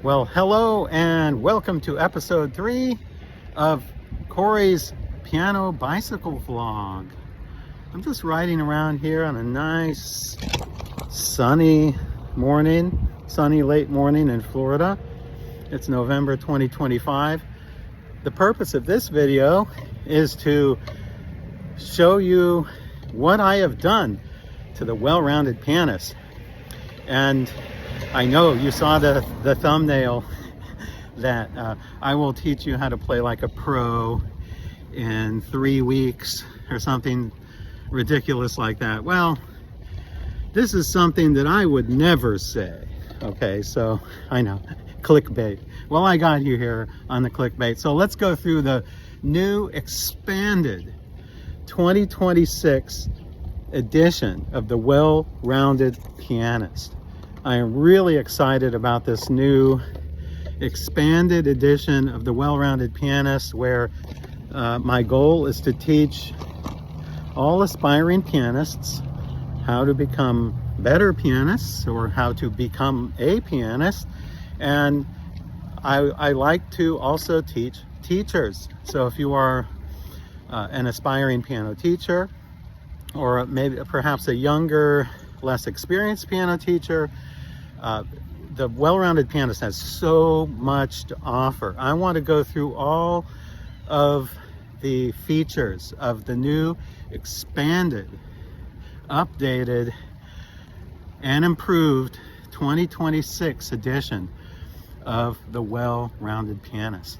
Well, hello and welcome to episode 3 of Cory's piano bicycle vlog. I'm just riding around here on a nice sunny late morning in Florida. It's November 2025. The purpose of this video is to show you what I have done to the Well-Rounded Pianist. And I know you saw the thumbnail that I will teach you how to play like a pro in 3 weeks or something ridiculous like that. Well, this is something that I would never say. Okay, so I know, clickbait. Well, I got you here on the clickbait. So let's go through the new expanded 2026 edition of the Well-Rounded Pianist. I am really excited about this new expanded edition of the Well-Rounded Pianist, where my goal is to teach all aspiring pianists how to become better pianists or how to become a pianist. And I like to also teach teachers. So if you are an aspiring piano teacher, or maybe perhaps a younger, less experienced piano teacher, the Well-Rounded Pianist has so much to offer. I want to go through all of the features of the new expanded, updated, and improved 2026 edition of the Well-Rounded Pianist.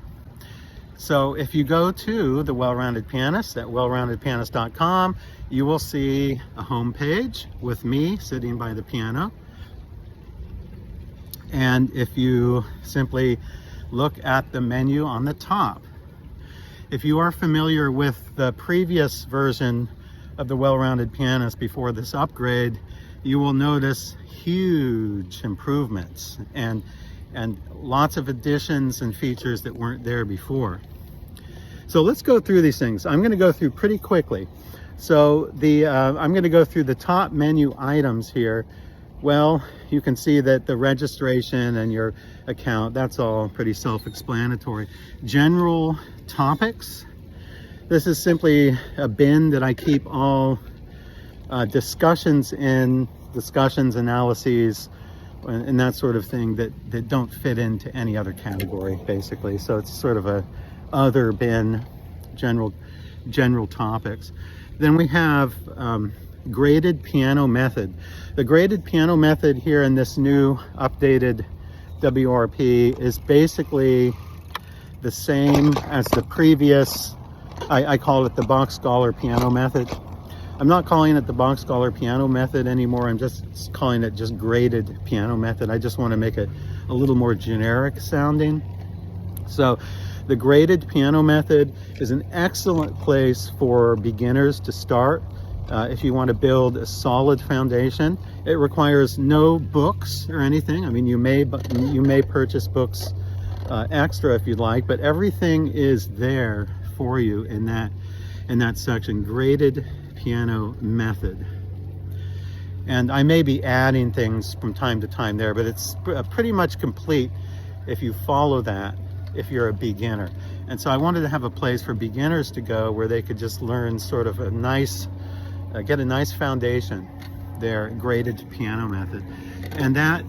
So if you go to the Well-Rounded Pianist at wellroundedpianist.com, you will see a home page with me sitting by the piano. And if you simply look at the menu on the top, if you are familiar with the previous version of the Well-Rounded Pianist before this upgrade, you will notice huge improvements and lots of additions and features that weren't there before. So let's go through these things. I'm going to go through pretty quickly. So I'm going to go through the top menu items here. Well, you can see that the registration and your account, that's all pretty self-explanatory. General topics. This is simply a bin that I keep all discussions, analyses, and that sort of thing that don't fit into any other category, basically. So it's sort of a other bin, general topics. Then we have graded piano method. The graded piano method here in this new updated WRP is basically the same as the previous. I call it the box scholar piano method. I'm not calling it the box scholar piano method anymore. I'm just calling it just graded piano method. I just want to make it a little more generic sounding. So the graded piano method is an excellent place for beginners to start. If you want to build a solid foundation, it requires no books or anything. I mean, you may purchase books extra if you'd like, but everything is there for you in that section, graded piano method. And I may be adding things from time to time there, but it's pretty much complete if you follow that, if you're a beginner. And so I wanted to have a place for beginners to go where they could just learn sort of get a nice foundation there, graded piano method. And that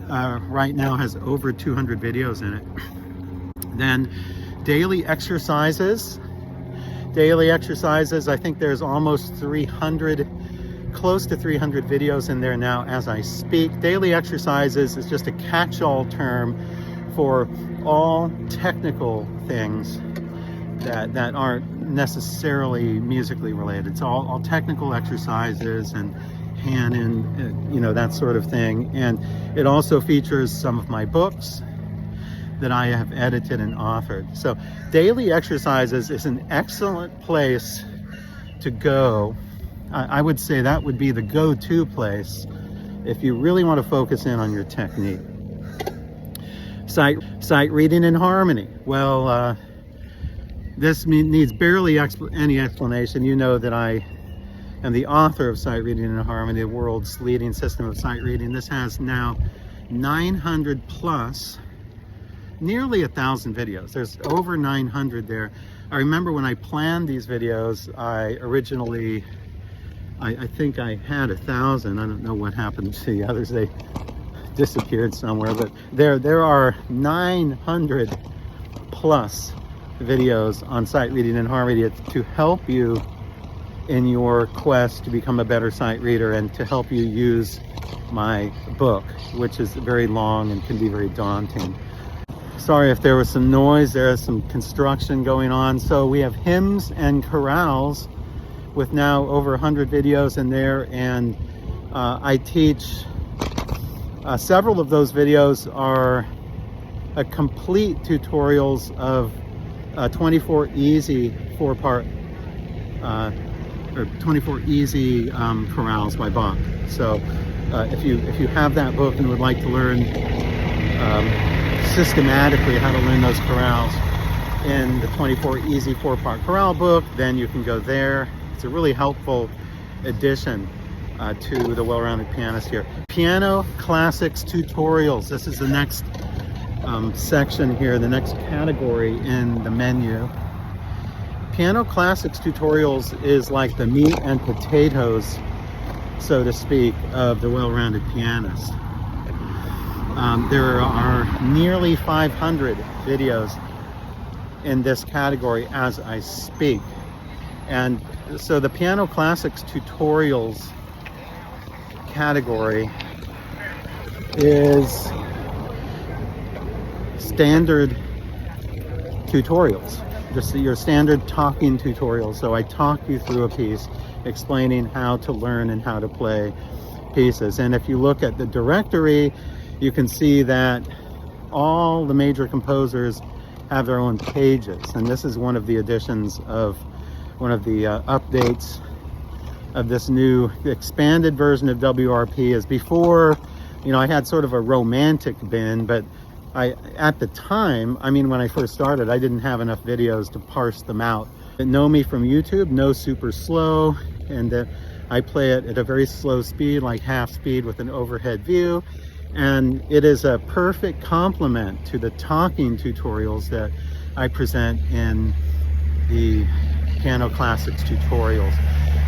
right now has over 200 videos in it. Then daily exercises. I think there's almost 300, close to 300 videos in there now as I speak. Daily exercises is just a catch-all term for all technical things that aren't necessarily musically related. It's all technical exercises and hand in, that sort of thing. And it also features some of my books that I have edited and authored. So daily exercises is an excellent place to go. I would say that would be the go-to place if you really want to focus in on your technique. Sight reading and harmony. Well, this needs barely any explanation. You know that I am the author of Sight Reading and Harmony, the world's leading system of sight reading. This has now 900 plus nearly 1,000 videos. There's over 900 there. I remember when I planned these videos, I originally, I think I had 1,000. I don't know what happened to the others. They disappeared somewhere, but there are 900 plus videos on sight reading and harmony to help you in your quest to become a better sight reader and to help you use my book, which is very long and can be very daunting. Sorry if there was some noise. There is some construction going on. So we have Hymns and Chorales with now over 100 videos in there, and I teach several of those videos are complete tutorials of 24 easy 4-part or 24 easy chorales by Bach. So if you have that book and would like to learn systematically how to learn those chorales in the 24 easy 4-part chorale book, then you can go there. It's a really helpful addition to the Well-Rounded Pianist here. Piano Classics Tutorials. This is the next section here, the next category in the menu. Piano Classics Tutorials is like the meat and potatoes, so to speak, of the Well-Rounded Pianist. There are nearly 500 videos in this category as I speak. And so the Piano Classics Tutorials category is standard tutorials, just your standard talking tutorials. So I talk you through a piece, explaining how to learn and how to play pieces. And if you look at the directory, you can see that all the major composers have their own pages. And this is one of the additions of one of the updates of this new expanded version of WRP. Is before, you know, I had sort of a romantic bin, but at the time, I mean, when I first started, I didn't have enough videos to parse them out. But know me from YouTube, no super slow, and I play it at a very slow speed, like half speed with an overhead view. And it is a perfect complement to the talking tutorials that I present in the Piano Classics tutorials.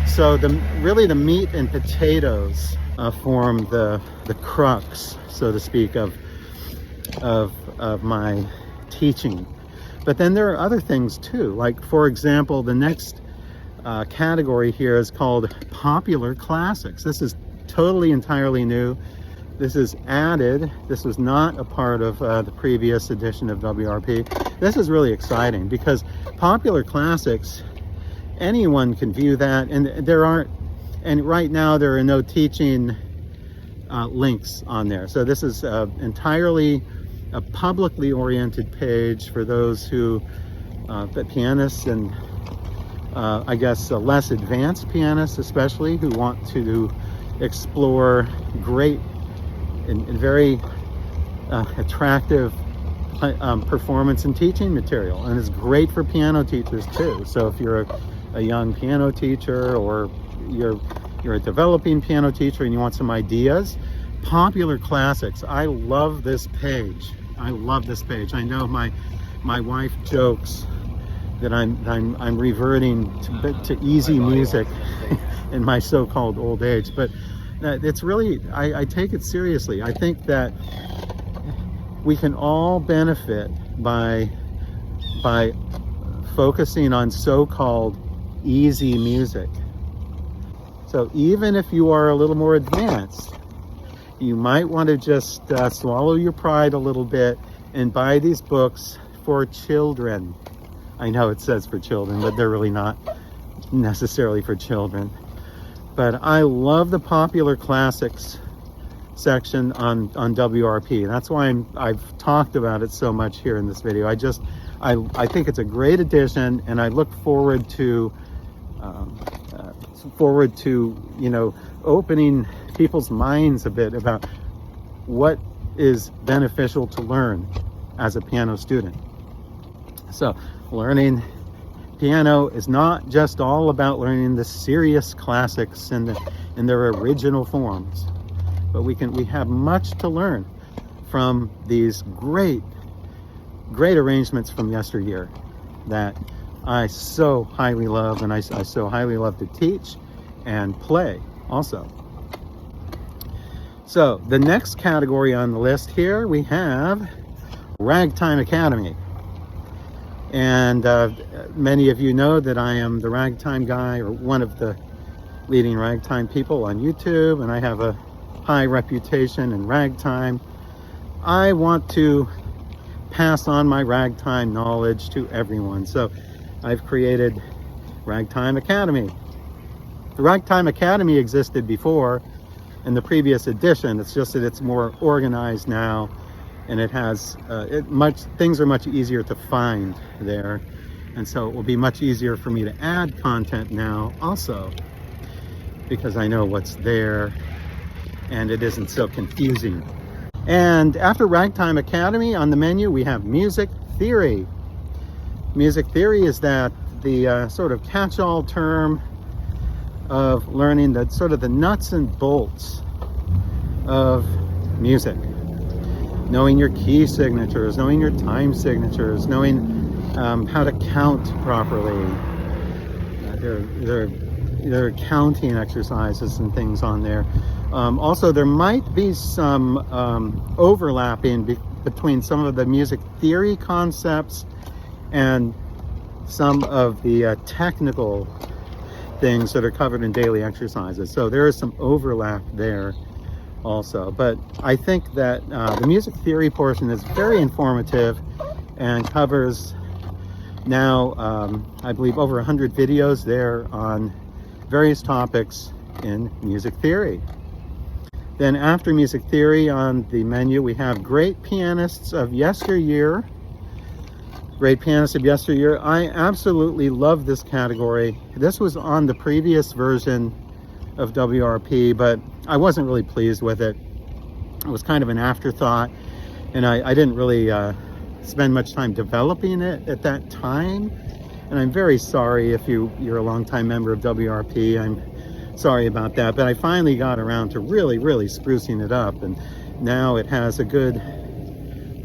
So really the meat and potatoes form the crux, so to speak, of my teaching. But then there are other things too. Like, for example, the next category here is called Popular Classics. This is totally entirely new. This is added. This was not a part of the previous edition of WRP. This is really exciting because Popular Classics, anyone can view that, and right now there are no teaching links on there. So this is entirely a publicly oriented page for those who, the pianists and I guess less advanced pianists especially, who want to explore great and very attractive performance and teaching material. And it's great for piano teachers too. So if you're a young piano teacher, or you're a developing piano teacher and you want some ideas, Popular Classics. I love this page. I love this page. I know my wife jokes that I'm reverting to easy music in my so-called old age, but it's really, I take it seriously. I think that we can all benefit by focusing on so-called easy music. So even if you are a little more advanced, you might want to just swallow your pride a little bit and buy these books for children. I know it says for children, but they're really not necessarily for children. But I love the Popular Classics section on WRP. That's why I've talked about it so much here in this video. I think it's a great addition, and I look forward to you know, opening people's minds a bit about what is beneficial to learn as a piano student. So learning piano is not just all about learning the serious classics in their original forms, but we have much to learn from these great great arrangements from Yesteryear that I so highly love, and I so highly love to teach and play also. So the next category on the list here, we have Ragtime Academy. And many of you know that I am the ragtime guy, or one of the leading ragtime people on YouTube, and I have a high reputation in ragtime. I want to pass on my ragtime knowledge to everyone, so I've created Ragtime Academy. The Ragtime Academy existed before in the previous edition. It's just that it's more organized now, and it has things are much easier to find there, and so it will be much easier for me to add content now also, because I know what's there and it isn't so confusing. And after Ragtime Academy, on the menu we have Music Theory. Music theory is the sort of catch-all term of learning the sort of the nuts and bolts of music. Knowing your key signatures, knowing your time signatures, knowing how to count properly. There are counting exercises and things on there. Also, there might be some overlapping between some of the music theory concepts and some of the technical things that are covered in daily exercises. So there is some overlap there also. But I think that the music theory portion is very informative and covers now, I believe, over 100 videos there on various topics in music theory. Then after music theory on the menu, we have Great Pianists of Yesteryear. Great Pianists of Yesteryear. I absolutely love this category. This was on the previous version of WRP, but I wasn't really pleased with it. It was kind of an afterthought, and I didn't really spend much time developing it at that time. And I'm very sorry if you're a longtime member of WRP. I'm sorry about that, but I finally got around to really sprucing it up, and now it has a good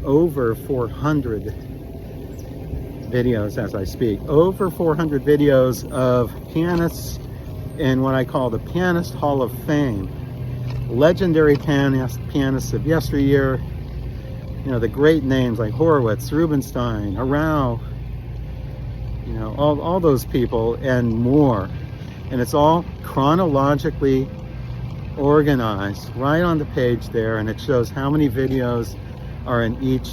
over 400 videos as I speak. Over 400 videos of pianists in what I call the Pianist Hall of Fame. Legendary pianists of yesteryear. You know, the great names like Horowitz, Rubinstein, Arau, you know, all those people and more. And it's all chronologically organized right on the page there, and it shows how many videos are in each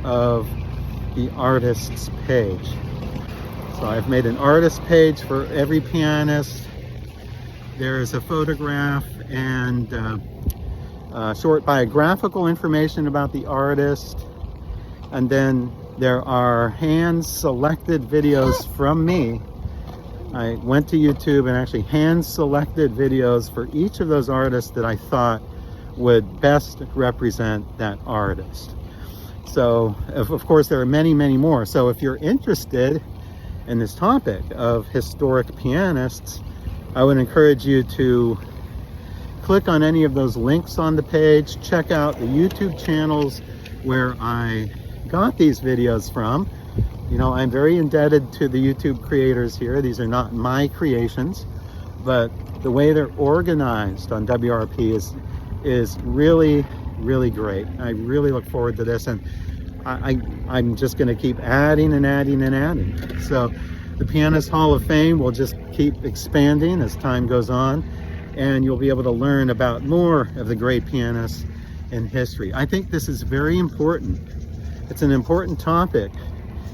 of the artist's page. So I've made an artist page for every pianist. There is a photograph and short biographical information about the artist, and then there are hand-selected videos from me. I went to YouTube and actually hand-selected videos for each of those artists that I thought would best represent that artist. So, of course, there are many more. So if you're interested in this topic of historic pianists, I would encourage you to click on any of those links on the page. Check out the YouTube channels where I got these videos from. You know, I'm very indebted to the YouTube creators here. These are not my creations, but the way they're organized on WRP is really great. I really look forward to this, and I'm just going to keep adding and adding and adding. So the Pianist Hall of Fame will just keep expanding as time goes on, and you'll be able to learn about more of the great pianists in history. I think this is very important. It's an important topic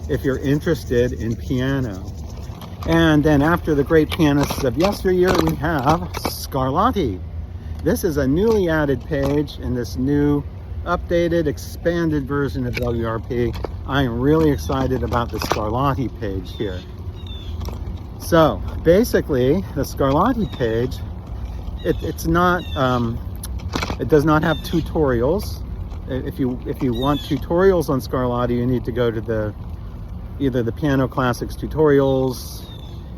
if you're interested in piano. And then after the great pianists of yesteryear, we have Scarlatti. This is a newly added page in this new updated expanded version of WRP. I am really excited about the Scarlatti page here. So basically the Scarlatti page, it's not it does not have tutorials. If you want tutorials on Scarlatti, you need to go to either the Piano Classics tutorials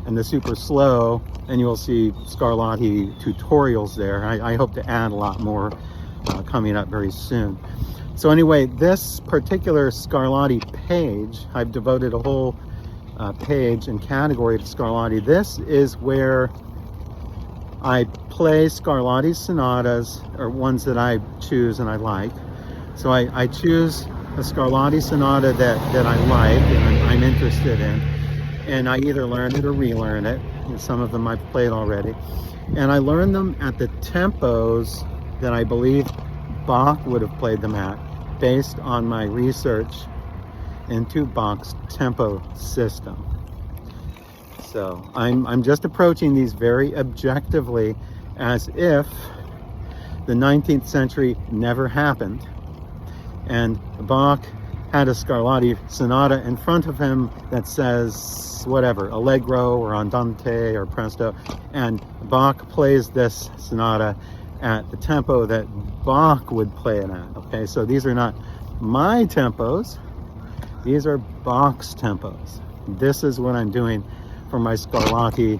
and the Super Slow, and you'll see Scarlatti tutorials there. I hope to add a lot more coming up very soon. So anyway, this particular Scarlatti page, I've devoted a whole page and category to Scarlatti. This is where I play Scarlatti sonatas, or ones that I choose and I like. So I choose a Scarlatti sonata that I like and I'm interested in, and I either learn it or relearn it. And some of them I've played already. And I learn them at the tempos that I believe Bach would have played them at, based on my research into Bach's tempo system. So I'm just approaching these very objectively, as if the 19th century never happened and Bach had a Scarlatti sonata in front of him that says whatever, allegro or andante or presto, and Bach plays this sonata at the tempo that Bach would play it at. Okay, so these are not my tempos, these are Bach's tempos. This is what I'm doing for my Scarlatti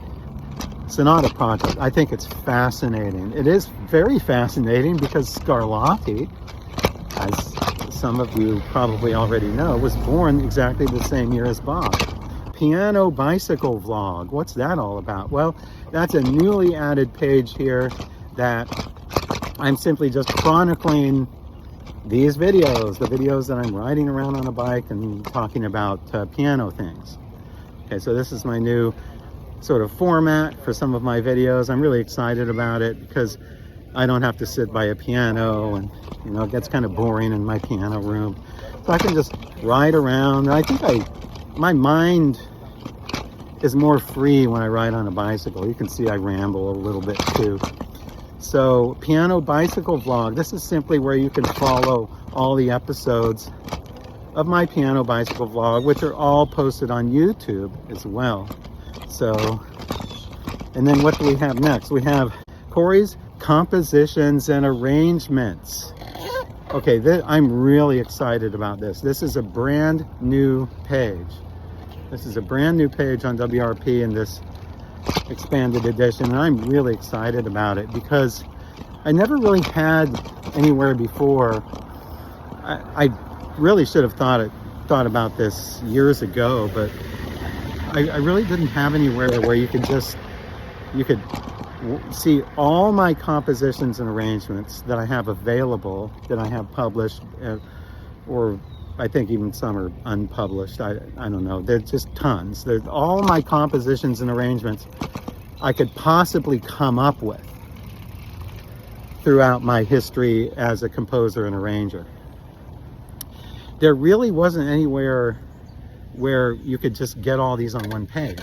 sonata project. I think it's fascinating. It is very fascinating because Scarlatti, as some of you probably already know, was born exactly the same year as Bach. Piano bicycle vlog, what's that all about? Well, that's a newly added page here that I'm simply just chronicling these videos, the videos that I'm riding around on a bike and talking about piano things. Okay, so this is my new sort of format for some of my videos. I'm really excited about it because I don't have to sit by a piano, and you know, it gets kind of boring in my piano room. So I can just ride around. And I think my mind is more free when I ride on a bicycle. You can see I ramble a little bit too. So piano bicycle vlog, this is simply where you can follow all the episodes of my piano bicycle vlog, which are all posted on YouTube as well. So, and then what do we have next? We have Cory's compositions and arrangements. Okay, I'm really excited about this. This is a brand new page. This is a brand new page on WRP in this expanded edition, and I'm really excited about it because I never really had anywhere before. I really should have thought about this years ago, but I really didn't have anywhere where you could see all my compositions and arrangements that I have available, that I have published, or I think even some are unpublished. I don't know. There's just tons. There's all my compositions and arrangements I could possibly come up with throughout my history as a composer and arranger. There really wasn't anywhere where you could just get all these on one page.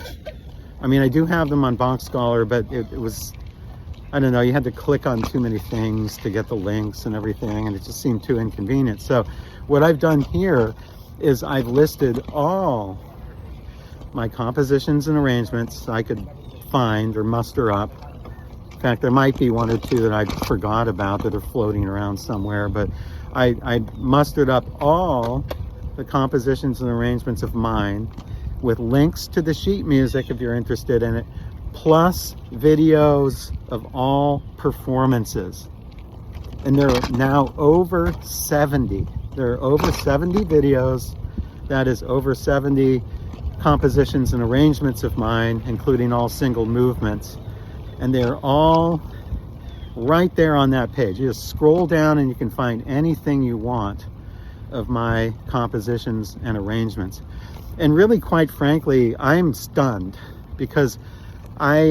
I mean, I do have them on Bach Scholar, but it was, I don't know, you had to click on too many things to get the links and everything, and it just seemed too inconvenient. So what I've done here is I've listed all my compositions and arrangements I could find or muster up. In fact, there might be one or two that I forgot about that are floating around somewhere, but I mustered up all the compositions and arrangements of mine with links to the sheet music if you're interested in it, plus videos of all performances. And there are now over 70. There are over 70 videos. That is over 70 compositions and arrangements of mine, including all single movements. And they're all right there on that page. You just scroll down and you can find anything you want of my compositions and arrangements. And really, quite frankly, I'm stunned because I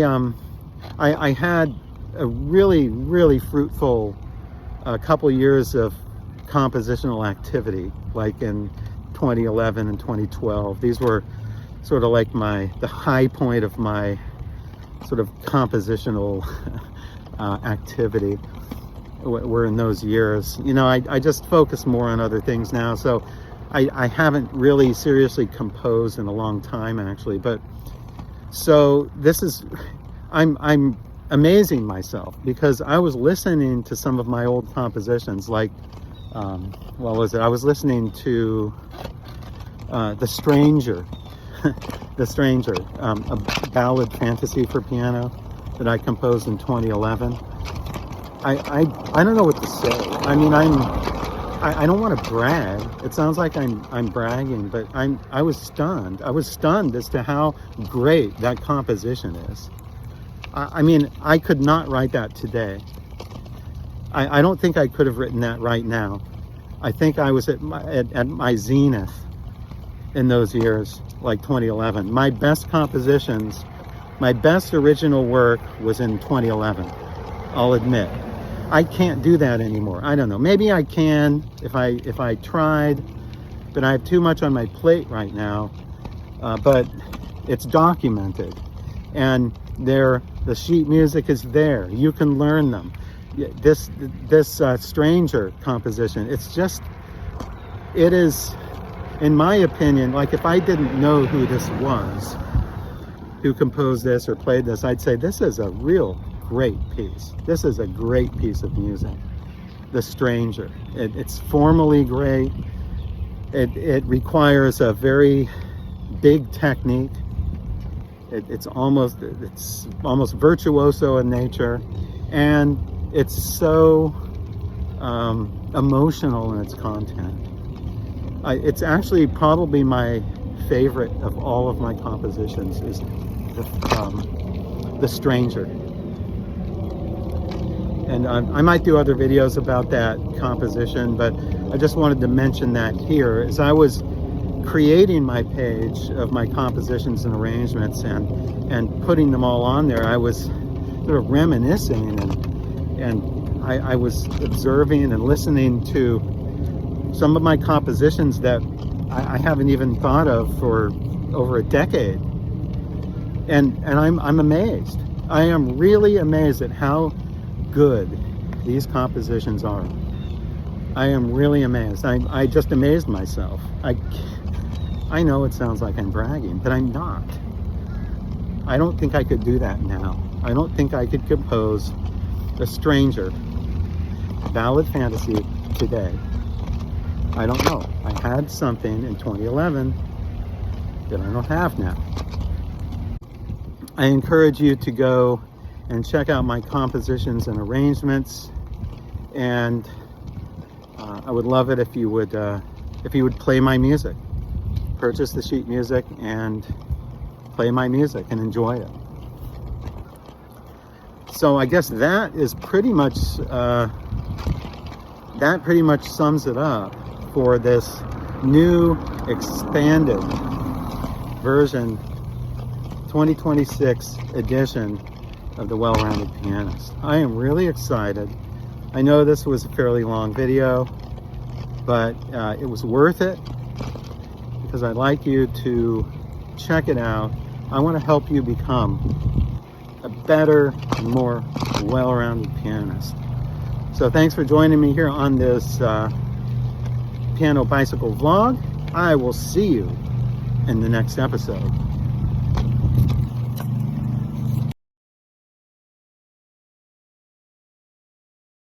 had a really fruitful couple years of compositional activity, like in 2011 and 2012. These were sort of like the high point of my sort of compositional activity were in those years. You know, I just focus more on other things now, so I haven't really seriously composed in a long time, actually. But so this is, I'm amazing myself because I was listening to some of my old compositions, like what was it? I was listening to The Stranger, The Stranger, a ballad fantasy for piano that I composed in 2011. I don't know what to say. I mean, I don't want to brag. It sounds like I'm bragging, but I was stunned. I was stunned as to how great that composition is. I mean, I could not write that today. I don't think I could have written that right now. I think I was at my zenith in those years, like 2011. My best compositions, my best original work was in 2011, I'll admit. I can't do that anymore. I don't know. Maybe I can if I tried, but I have too much on my plate right now. But it's documented, and the sheet music is there. You can learn them. This Stranger composition, it is, in my opinion, like if I didn't know who this was, who composed this or played this, I'd say this is a real great piece. This is a great piece of music. The Stranger. It's formally great. It requires a very big technique. It's almost virtuoso in nature, and it's so emotional in its content. It's actually probably my favorite of all of my compositions is the Stranger. And I might do other videos about that composition, but I just wanted to mention that here. As I was creating my page of my compositions and arrangements and putting them all on there, I was sort of reminiscing and I was observing and listening to some of my compositions that I haven't even thought of for over a decade. And I'm amazed. I am really amazed at how good these compositions are. I am really amazed. I just amazed myself. I know it sounds like I'm bragging, but I'm not. I don't think I could do that now. I don't think I could compose a Stranger ballad fantasy today. I don't know. I had something in 2011 that I don't have now. I encourage you to go and check out my compositions and arrangements, and I would love it if you would play my music. Purchase the sheet music and play my music and enjoy it. So I guess that is pretty much sums it up for this new expanded version 2026 edition of the Well-Rounded Pianist. I am really excited. I know this was a fairly long video, but it was worth it because I'd like you to check it out. I want to help you become a better, more well-rounded pianist. So thanks for joining me here on this piano bicycle vlog. I will see you in the next episode.